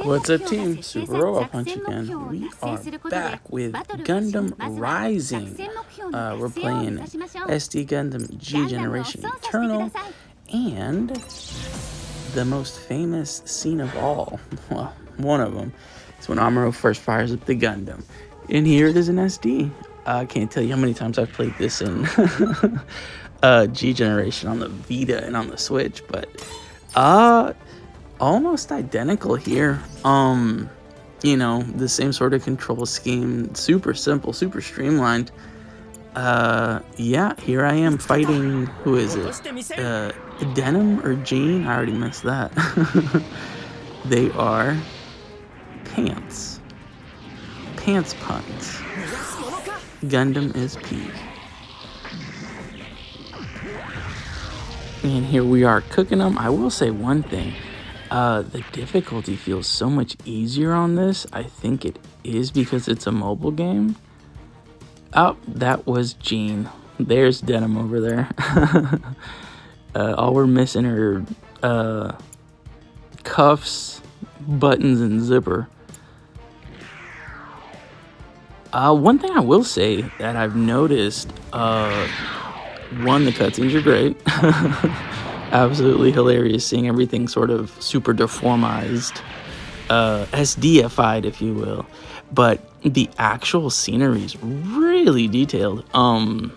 What's up, team? Super Robot Punch again. We are back with Gundam Rising. We're playing SD Gundam G Generation Eternal and the most famous scene of all. Well, one of them is when Amuro first fires up the Gundam. And here it is in SD. I can't tell you how many times I've played this in G Generation on the Vita and on the Switch, but almost identical here. You know, the same sort of control scheme, super simple, super streamlined. Yeah, here I am fighting, who is it? Denim or Jean? I already missed that. They are Pants. Pants puns. Gundam is P. And here we are cooking them. I will say one thing. The difficulty feels so much easier on this. I think it is because it's a mobile game. Oh, that was Jean. There's Denim over there. All we're missing are cuffs, buttons, and zipper. One thing I will say that I've noticed, one, the cutscenes are great. Absolutely hilarious seeing everything sort of super deformized, SDified, if you will. But the actual scenery is really detailed. I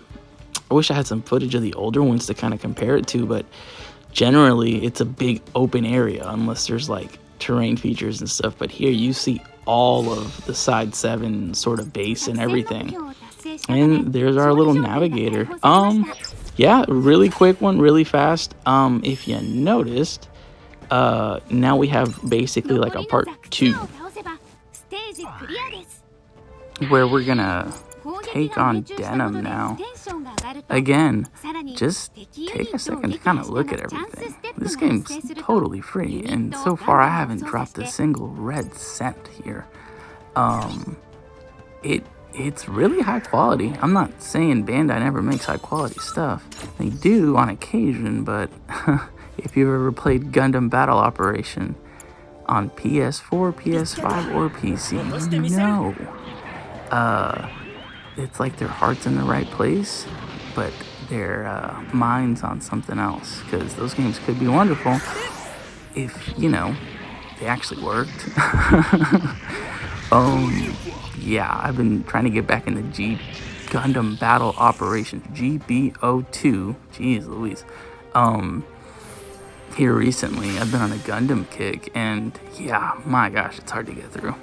wish I had some footage of the older ones to kind of compare it to, but generally it's a big open area unless there's like terrain features and stuff. But here you see all of the side 7 sort of base and everything. And there's our little navigator. Yeah, really quick one, really fast. If you noticed, now we have basically like a part 2 where we're gonna take on Denim now. Again, just take a second to kind of look at everything. This game's totally free, and so far I haven't dropped a single red cent here. It's really high quality. I'm not saying Bandai never makes high quality stuff. They do on occasion, but if you've ever played Gundam Battle Operation on PS4, PS5, or PC, you know. It's like their heart's in the right place, but their mind's on something else. Because those games could be wonderful if, you know, they actually worked. Yeah, I've been trying to get back into Gundam Battle Operations, GBO2, jeez Louise, here recently. I've been on a Gundam kick, and yeah, my gosh, it's hard to get through.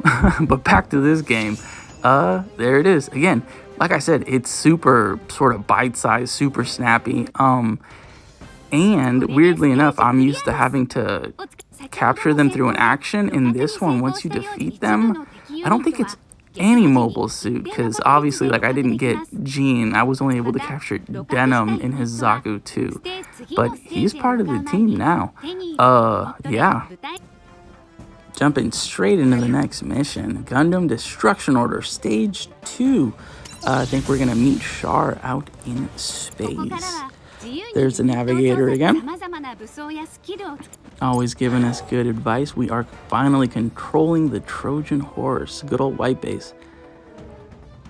But back to this game, there it is. Again, like I said, it's super sort of bite-sized, super snappy, and weirdly enough, I'm used to having to capture them through an action. In this one, once you defeat them, I don't think it's any mobile suit, because obviously, like, I didn't get Jean. I was only able to capture Denim in his Zaku 2, but he's part of the team now. Yeah. Jumping straight into the next mission, Gundam Destruction Order Stage 2. I think we're gonna meet Char out in space. There's the navigator again. Always giving us good advice. We are finally controlling the Trojan horse. Good old white base.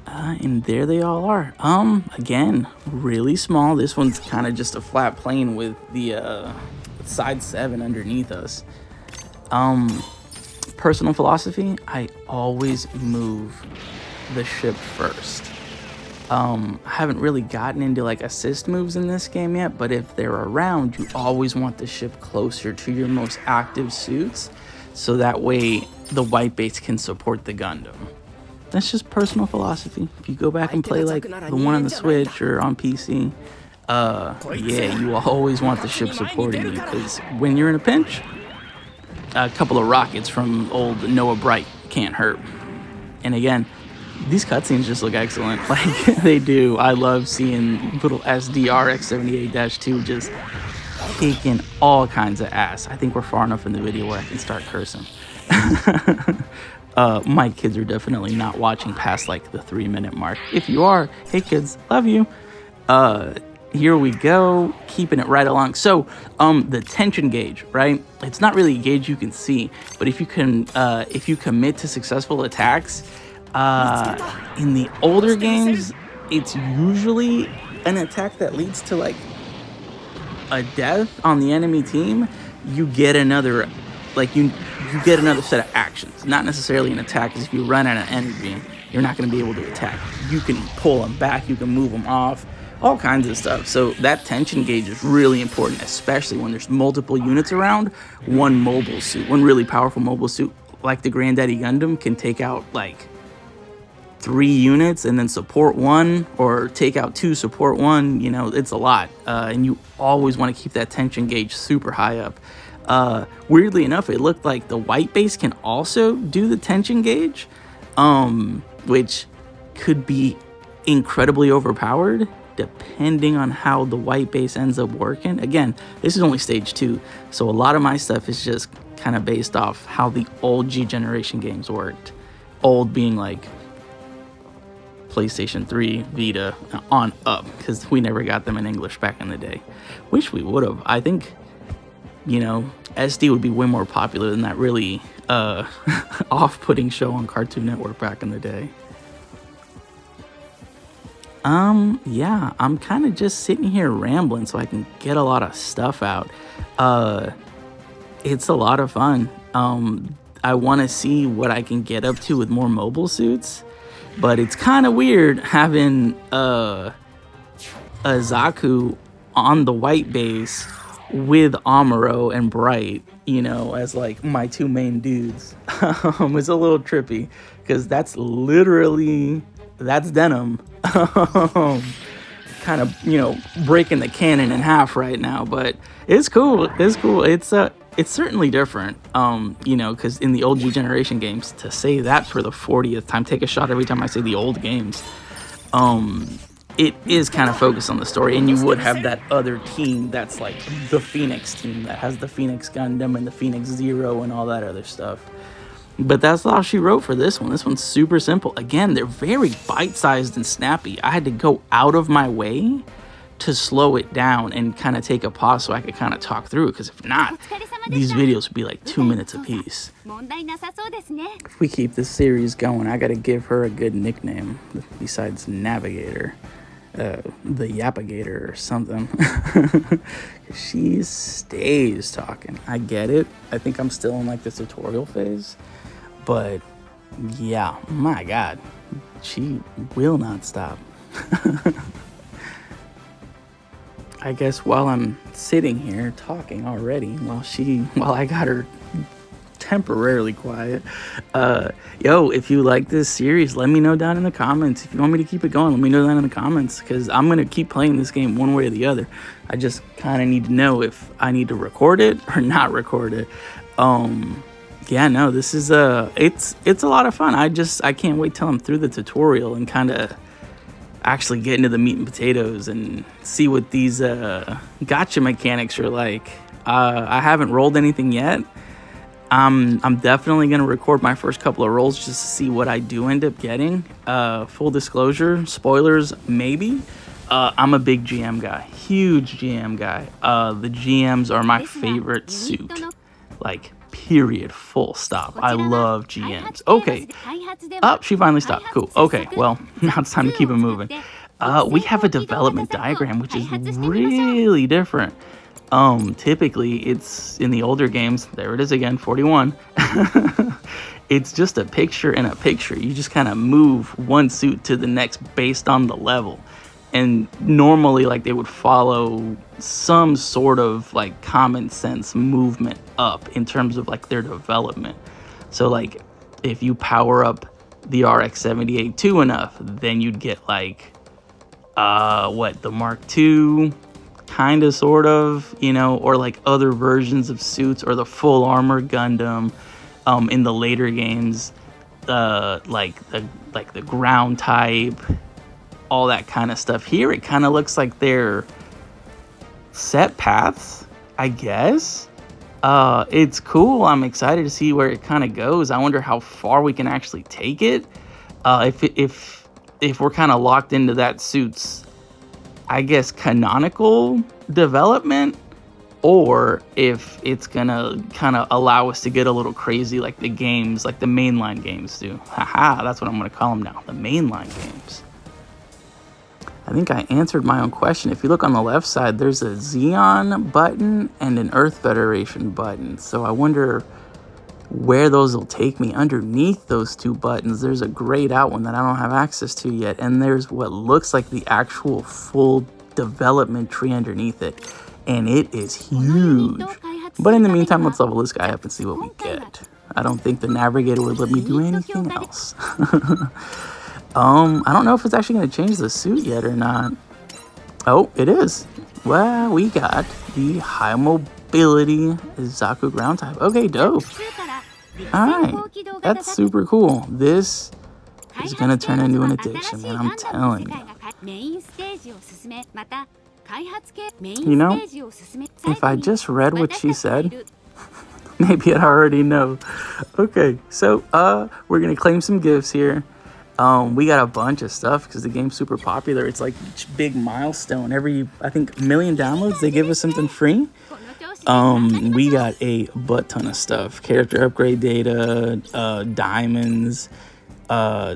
And there they all are. Again, really small. This one's kind of just a flat plane with the side 7 underneath us. Personal philosophy, I always move the ship first. I haven't really gotten into like assist moves in this game yet, but if they're around, you always want the ship closer to your most active suits, so that way the white base can support the Gundam. That's just personal philosophy. If you go back and play like the one on the Switch or on PC, yeah, you always want the ship supporting you, because when you're in a pinch, a couple of rockets from old Noah Bright can't hurt. And again, these cutscenes just look excellent, like they do. I love seeing little SDR X78-2 just kicking all kinds of ass. I think we're far enough in the video where I can start cursing. My kids are definitely not watching past like the 3-minute mark. If you are, hey kids, love you. here we go, keeping it right along. So the tension gauge, right? It's not really a gauge you can see, but if you commit to successful attacks, in the older games, it's usually an attack that leads to like a death on the enemy team. You get another, like you get another set of actions, not necessarily an attack, because if you run out of energy, you're not going to be able to attack. You can pull them back, you can move them off, all kinds of stuff. So that tension gauge is really important, especially when there's multiple units around. One mobile suit, one really powerful mobile suit like the Granddaddy Gundam can take out like 3 units and then support 1, or take out 2, support 1. You know, it's a lot, and you always want to keep that tension gauge super high up. Weirdly enough, it looked like the white base can also do the tension gauge, which could be incredibly overpowered depending on how the white base ends up working. Again, this is only stage 2, so a lot of my stuff is just kind of based off how the old G generation games worked. Old being like PlayStation 3, Vita, on up, because we never got them in English back in the day. Wish we would have. I think, you know, SD would be way more popular than that really off-putting show on Cartoon Network back in the day. Yeah, I'm kind of just sitting here rambling so I can get a lot of stuff out. It's a lot of fun. I want to see what I can get up to with more mobile suits, but it's kind of weird having a Zaku on the white base with Amuro and Bright, you know, as like my 2 main dudes. It's a little trippy because that's Denim. Kind of, you know, breaking the canon in half right now, but it's cool. It's certainly different, you know, because in the old G generation games, to say that for the 40th time, take a shot every time I say the old games, it is kind of focused on the story, and you would have that other team that's like the Phoenix team that has the Phoenix Gundam and the Phoenix Zero and all that other stuff. But that's all she wrote for this one. This one's super simple. Again, they're very bite-sized and snappy. I had to go out of my way to slow it down and kind of take a pause so I could kind of talk through it, because if not, these videos would be like 2 minutes apiece. If we keep this series going, I gotta give her a good nickname besides Navigator, the Yapagator or something. She stays talking. I get it. I think I'm still in like the tutorial phase, but yeah, my God, she will not stop. I guess while I'm sitting here talking already, while I got her temporarily quiet, yo, if you like this series, let me know down in the comments. If you want me to keep it going, let me know down in the comments, because I'm gonna keep playing this game one way or the other. I just kind of need to know if I need to record it or not record it. Yeah, no, this is it's a lot of fun. I can't wait till I'm through the tutorial and kind of actually get into the meat and potatoes and see what these gotcha mechanics are like. I haven't rolled anything yet. I'm definitely going to record my first couple of rolls just to see what I do end up getting. Full disclosure, spoilers, maybe. I'm a big GM guy, huge GM guy. The GMs are my favorite suit, like, period, full stop. I love GMs. Okay. Oh, she finally stopped. Cool. Okay, well, now it's time to keep it moving. We have a development diagram, which is really different. Typically, it's in the older games. There it is again, 41. It's just a picture in a picture. You just kind of move one suit to the next based on the level. And normally, like, they would follow some sort of like common sense movement up in terms of like their development. So like if you power up the RX-78-2 enough, then you'd get like the Mark II, kind of, sort of, you know, or like other versions of suits, or the full armor Gundam in the later games, like the ground type, all that kind of stuff. Here it kind of looks like they're set paths, I guess. It's cool. I'm excited to see where it kind of goes. I wonder how far we can actually take it. If we're kind of locked into that suit's I guess, canonical development, or if it's gonna kind of allow us to get a little crazy like the games, like the mainline games do. Haha, that's what I'm gonna call them now, the mainline games. I think I answered my own question. If you look on the left side, there's a Xeon button and an Earth Federation button. So I wonder where those will take me. Underneath those two buttons, there's a grayed out one that I don't have access to yet. And there's what looks like the actual full development tree underneath it. And it is huge. But in the meantime, let's level this guy up and see what we get. I don't think the navigator would let me do anything else. I don't know if it's actually going to change the suit yet or not. Oh, it is. Well, we got the high mobility Zaku ground type. Okay, dope. Alright, that's super cool. This is going to turn into an addiction, man, I'm telling you. You know, if I just read what she said, maybe I already know. Okay, so we're going to claim some gifts here. We got a bunch of stuff because the game's super popular. It's like each big milestone. Every, I think, million downloads, they give us something free. We got a butt ton of stuff. Character upgrade data, diamonds,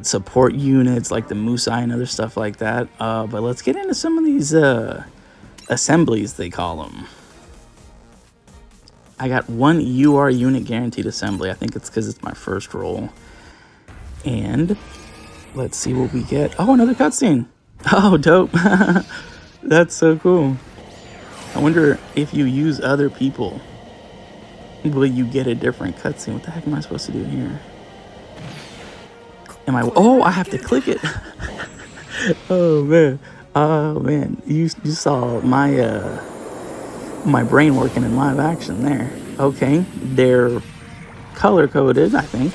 support units like the Musai and other stuff like that. But let's get into some of these assemblies, they call them. I got one UR unit guaranteed assembly. I think it's because it's my first roll. And let's see what we get. Oh, another cutscene. Oh, dope. That's so cool. I wonder if you use other people, will you get a different cutscene? What the heck am I supposed to do here? Am I? Oh, I have to click it. Oh man. Oh man. You saw my my brain working in live action there. Okay, they're color coded, I think.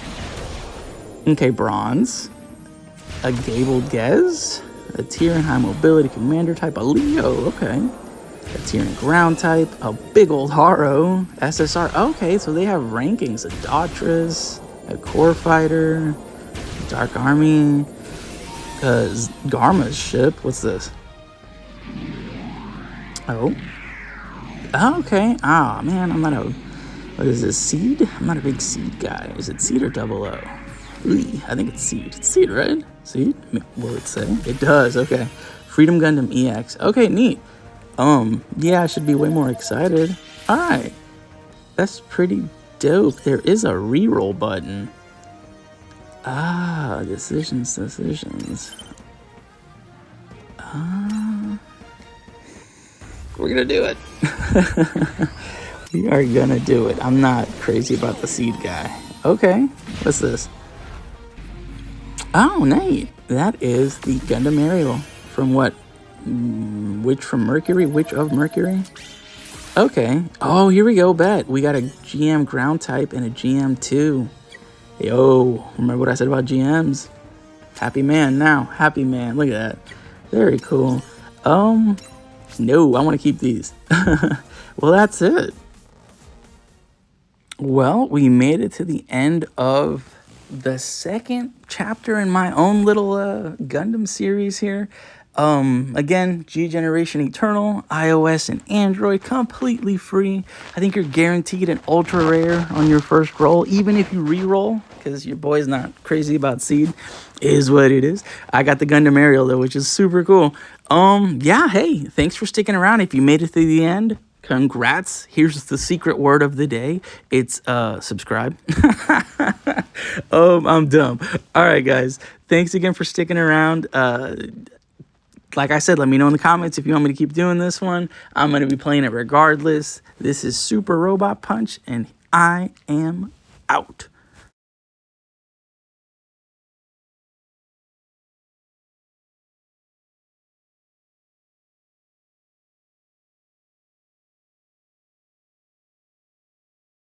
Okay, bronze. A Gable Gez, a tier and high mobility commander type, a Leo, okay. A tier and ground type, a big old Haro, SSR, okay, so they have rankings, a Daughters, a Core Fighter, Dark Army, Garma's ship, what's this? Oh, okay, ah, man, I'm not a, what is this, Seed? I'm not a big Seed guy, is it Seed or Double O? I think it's Seed. It's Seed, right? Seed? Will it say? It does. Okay. Freedom Gundam EX. Okay, neat. Yeah, I should be way more excited. All right. That's pretty dope. There is a reroll button. Ah, decisions. We're gonna do it. We are gonna do it. I'm not crazy about the Seed guy. Okay. What's this? Oh, Nate, that is the Gundam Ariel from what? Witch from Mercury? Witch of Mercury? Okay. Oh, here we go, bet. We got a GM ground type and a GM2. Yo, remember what I said about GMs? Happy man now. Happy man. Look at that. Very cool. No, I want to keep these. Well, that's it. Well, we made it to the end of the second chapter in my own little Gundam series here. Again, G Generation Eternal, iOS and Android, completely free. I think you're guaranteed an ultra rare on your first roll, even if you re-roll, because your boy's not crazy about Seed, is what it is. I got the Gundam Ariel though, which is super cool. Yeah, hey, thanks for sticking around. If you made it to the end, congrats. Here's the secret word of the day. It's subscribe. I'm dumb. All right, guys. Thanks again for sticking around. Like I said, let me know in the comments if you want me to keep doing this one. I'm going to be playing it regardless. This is Super Robot Punch, and I am out.